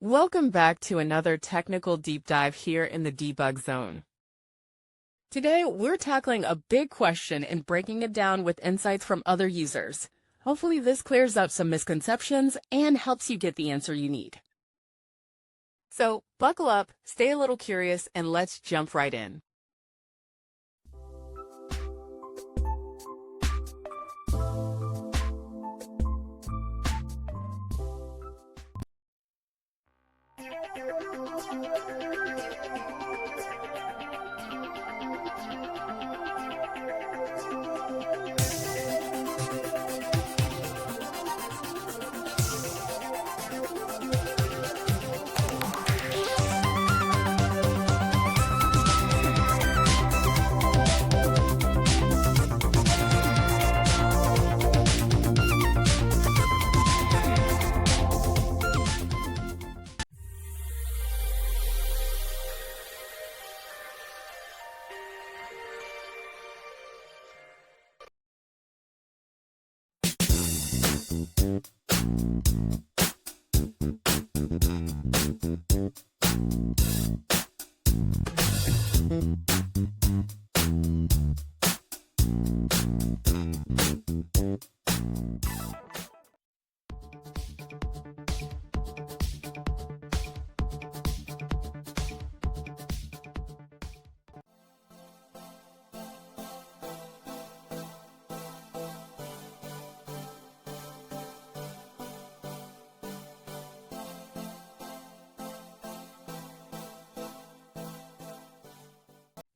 Welcome back to another technical deep dive here in the debug zone. Today, we're tackling a big question and breaking it down with insights from other users. Hopefully this clears up some misconceptions and helps you get the answer you need. So buckle up, stay a little curious, and let's jump right in.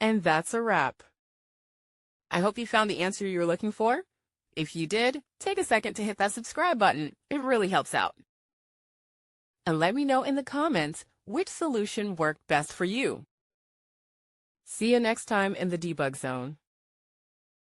And that's a wrap. I hope you found the answer you were looking for. If you did, take a second to hit that subscribe button. It really helps out. And let me know in the comments which solution worked best for you. See you next time in the debug zone.